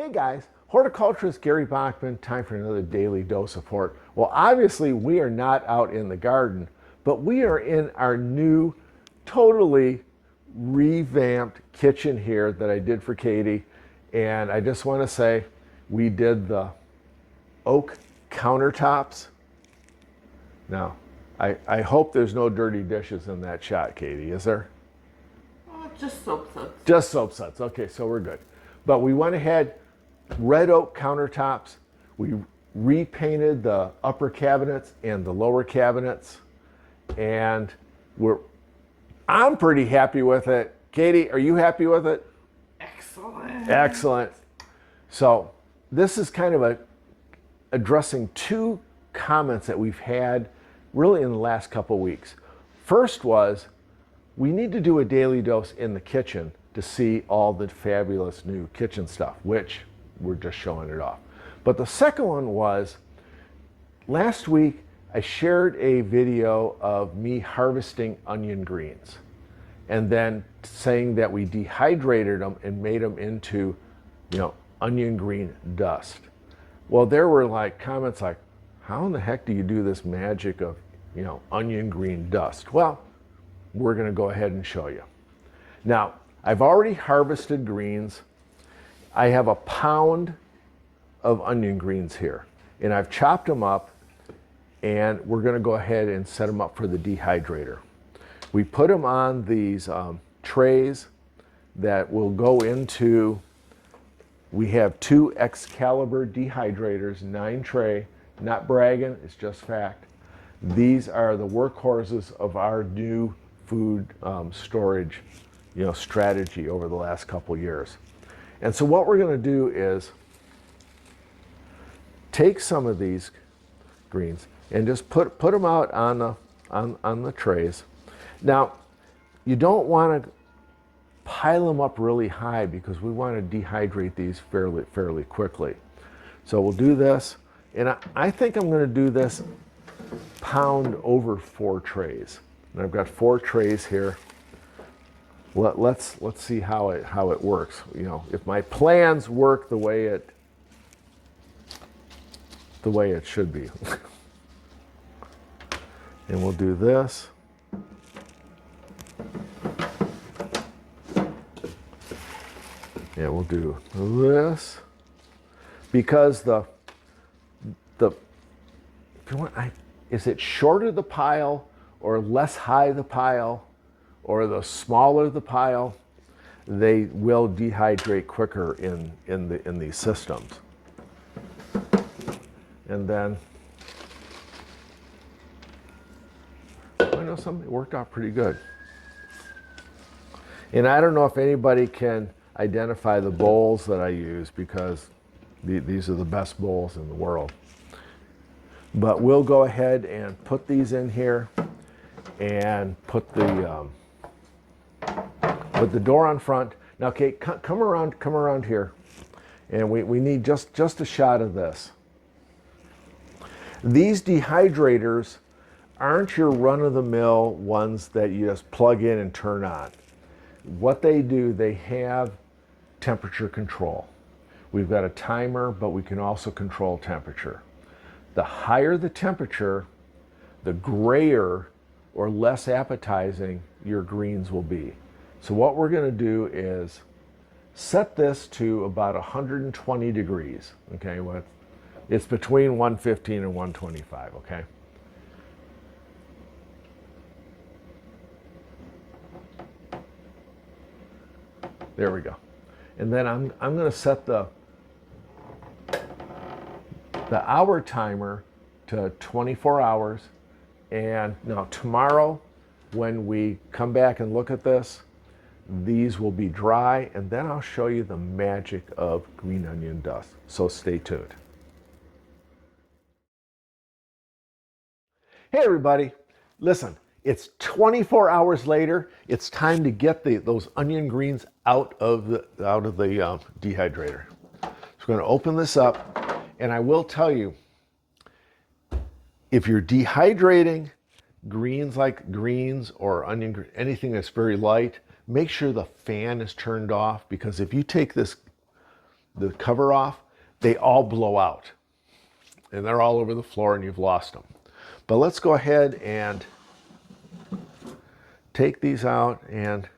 Hey guys, horticulturist Gary Bachman, time for another daily dose of hort. Well, obviously we are not out in the garden, but we are in our new, totally revamped kitchen here that I did for Katie. And I just want to say, we did the oak countertops. Now, I hope there's no dirty dishes in that shot, Katie, is there? Just soap suds. Just soap suds, okay, so we're good. But we went ahead, red oak countertops. We repainted the upper cabinets and the lower cabinets. And I'm pretty happy with it. Katie, are you happy with it? Excellent. Excellent. So this is kind of addressing two comments that we've had really in the last couple weeks. First was, we need to do a daily dose in the kitchen to see all the fabulous new kitchen stuff, which we're just showing it off. But the second one was, last week I shared a video of me harvesting onion greens and then saying that we dehydrated them and made them into, onion green dust. Well, there were like comments like, how in the heck do you do this magic of, onion green dust? Well, we're going to go ahead and show you. Now, I've already harvested greens. I have a pound of onion greens here, and I've chopped them up, and we're going to go ahead and set them up for the dehydrator. We put them on these trays that will go into, we have two Excalibur dehydrators, 9 tray, not bragging, it's just fact. These are the workhorses of our new food storage strategy over the last couple years. And so what we're going to do is take some of these greens and just put them out on the trays. Now, you don't want to pile them up really high because we want to dehydrate these fairly quickly. So we'll do this, and I think I'm going to do this pound over 4 trays. And I've got 4 trays here. Let's see how it works. If my plans work the way it should be. And we'll do this. Yeah, we'll do this because is it shorter the pile or less high the pile or the smaller the pile, they will dehydrate quicker in these systems. And then I know something worked out pretty good. And I don't know if anybody can identify the bowls that I use because these are the best bowls in the world. But we'll go ahead and put these in here and put the door on front. Now, Kate, come around here, and we need just a shot of this. These dehydrators aren't your run-of-the-mill ones that you just plug in and turn on. What they do, they have temperature control. We've got a timer, but we can also control temperature. The higher the temperature, the grayer or less appetizing your greens will be. So what we're going to do is set this to about 120 degrees. Okay, it's between 115 and 125. Okay. There we go. And then I'm going to set the hour timer to 24 hours. And now tomorrow, when we come back and look at this, these will be dry, and then I'll show you the magic of green onion dust. So stay tuned. Hey everybody, listen, it's 24 hours later. It's time to get those onion greens out of the dehydrator. So we're going to open this up, and I will tell you, if you're dehydrating greens like greens or onion, anything that's very light, make sure the fan is turned off, because if you take this the cover off, they all blow out. And they're all over the floor and you've lost them. But let's go ahead and take these out. And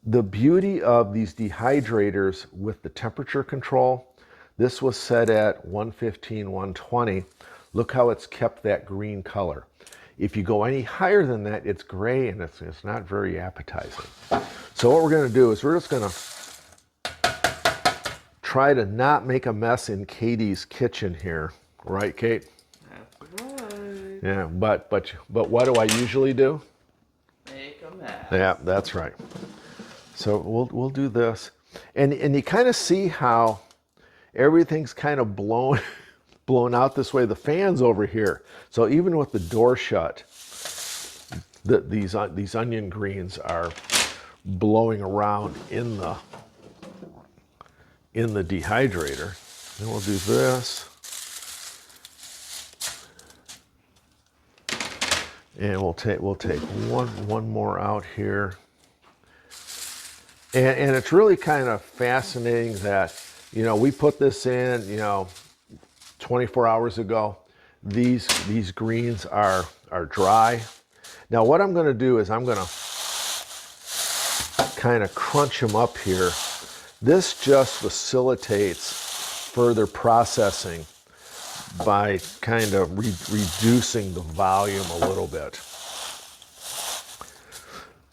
the beauty of these dehydrators with the temperature control, this was set at 115, 120. Look how it's kept that green color. If you go any higher than that, it's gray and it's not very appetizing. So what we're going to do is we're just going to try to not make a mess in Katie's kitchen here. Right, Kate? That's right. Yeah, but what do I usually do? Make a mess. Yeah, that's right. So we'll do this. And you kind of see how everything's kind of blown out this way. The fan's over here. So even with the door shut, these onion greens are blowing around in the dehydrator. Then we'll do this. And we'll take one more out here. And it's really kind of fascinating that, you know, we put this in, you know, 24 hours ago. These greens are dry. Now what I'm going to do is I'm going to kind of crunch them up here. This just facilitates further processing by kind of reducing the volume a little bit.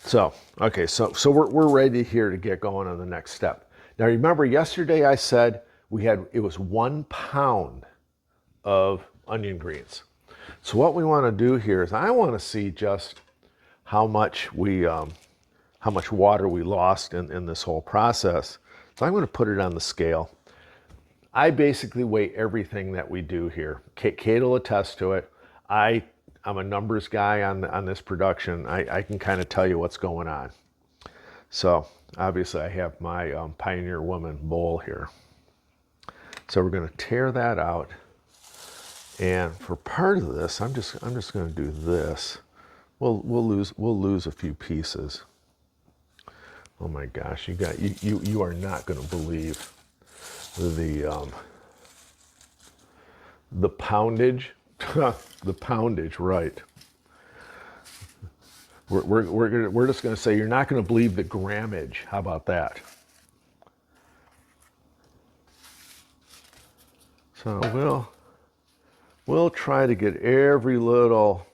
So, okay, so we're ready here to get going on the next step. Now remember, yesterday I said it was 1 pound of onion greens. So what we want to do here is I want to see just how much water we lost in this whole process. So I'm going to put it on the scale. I basically weigh everything that we do here. Kate will attest to it. I'm a numbers guy on this production. I can kind of tell you what's going on. So obviously I have my Pioneer Woman bowl here. So we're going to tear that out. And for part of this, I'm just going to do this. We'll lose a few pieces. Oh my gosh, you are not going to believe the poundage. The poundage, right? We're just going to say you're not going to believe the grammage. How about that? So we'll try to get every little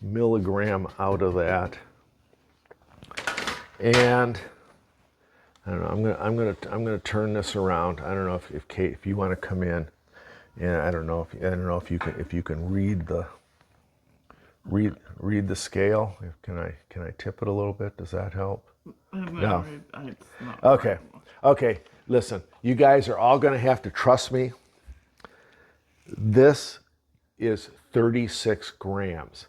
milligram out of that. And I don't know. I'm gonna turn this around. I don't know if Kate, if you want to come in, and I don't know if you can read the scale. Can I tip it a little bit? Does that help? No. Okay. Okay. Listen, you guys are all gonna have to trust me. This is 36 grams.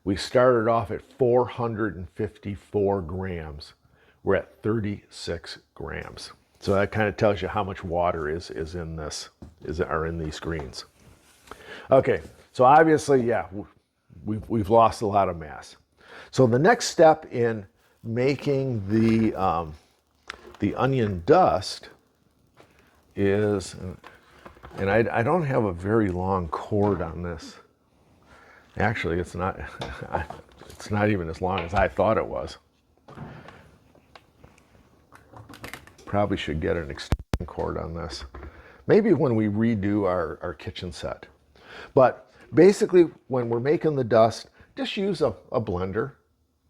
We started off at 454 grams. We're at 36 grams. So that kind of tells you how much water is in this, are in these greens. Okay, so obviously, yeah, we've lost a lot of mass. So the next step in making the onion dust is, and I don't have a very long cord on this. Actually, it's not even as long as I thought it was. Probably should get an extension cord on this. Maybe when we redo our kitchen set. But basically, when we're making the dust, just use a blender.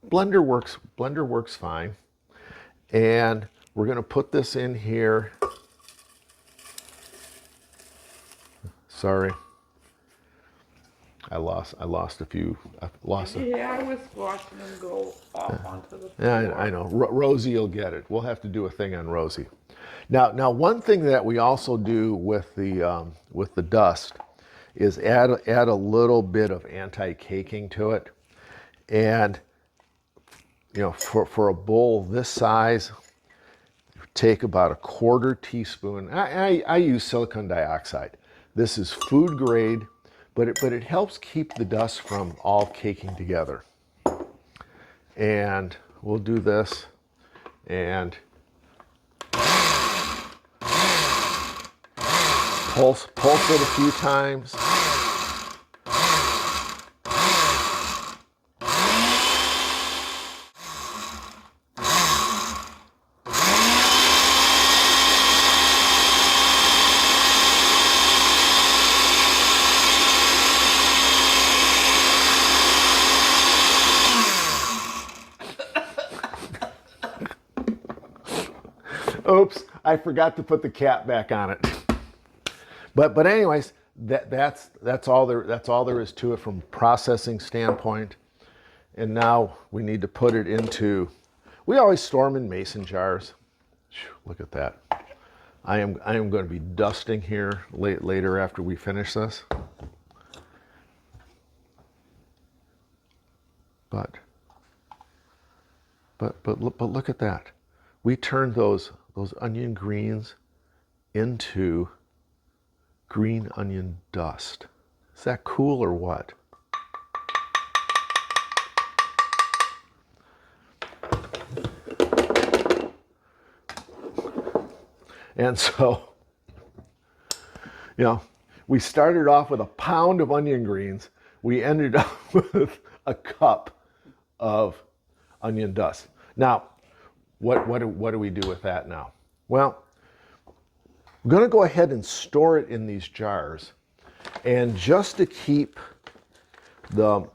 Blender works fine. And we're going to put this in here. Sorry. I lost a few. Yeah, I was watching them go off onto the floor. Yeah, I know. Rosie will get it. We'll have to do a thing on Rosie. Now, one thing that we also do with the dust is add a little bit of anti-caking to it, and you know, for a bowl this size, take about a 1/4 teaspoon. I use silicone dioxide. This is food grade. But it helps keep the dust from all caking together. And we'll do this. And Pulse it a few times. Oops, I forgot to put the cap back on it. But anyways, that's all there is to it from a processing standpoint. And now we need to put it into. We always store them in mason jars. Look at that. I am going to be dusting here later after we finish this. But look at that. We turned those onion greens into green onion dust. Is that cool or what? And so, we started off with a pound of onion greens. We ended up with a cup of onion dust. Now, what do we do with that now? Well, I'm going to go ahead and store it in these jars. And just to keep the,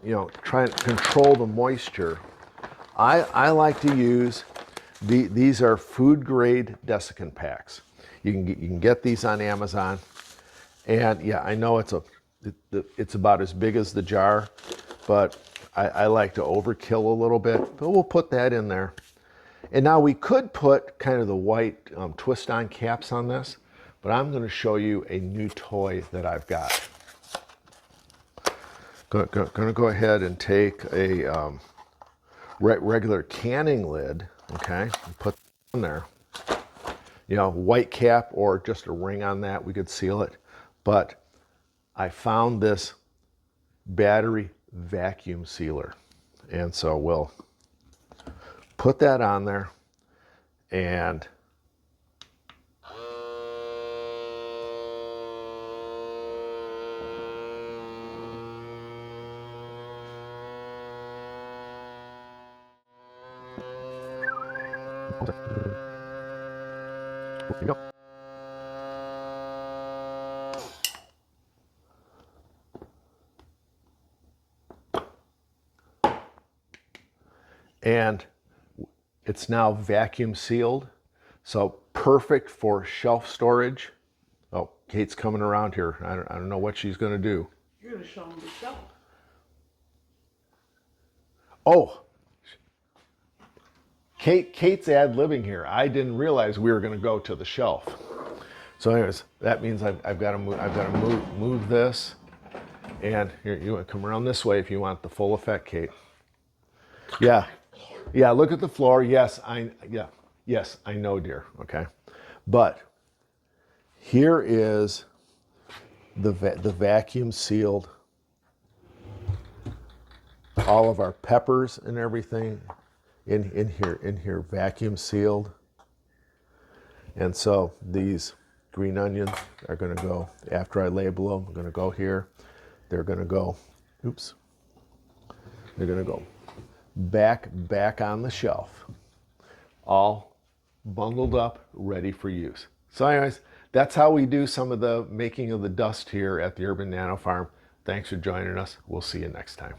try and control the moisture, I like to use, these are food grade desiccant packs. You can get these on Amazon. And yeah, I know it's about as big as the jar, but I like to overkill a little bit, but we'll put that in there. And now we could put kind of the white twist-on caps on this, but I'm going to show you a new toy that I've got. Going to go ahead and take a regular canning lid, okay, and put it in there. White cap or just a ring on that, we could seal it. But I found this battery vacuum sealer. And so we'll put that on there and here we go. And it's now vacuum sealed, so perfect for shelf storage. Oh, Kate's coming around here. I don't know what she's going to do. You're going to show them the shelf. Oh, Kate's ad-libbing here. I didn't realize we were going to go to the shelf. So anyways, that means I've got to move this. And here, you want to come around this way if you want the full effect, Kate. Yeah. Yeah, look at the floor. Yes, I know, dear. Okay. But here is the vacuum sealed, all of our peppers and everything in here vacuum sealed. And so these green onions are going to go, after I label them, I'm going to go here. They're going to go, oops. They're going to go back on the shelf, all bundled up, ready for use. So anyways, that's how we do some of the making of the dust here at the Urban Nano Farm. Thanks for joining us. We'll see you next time.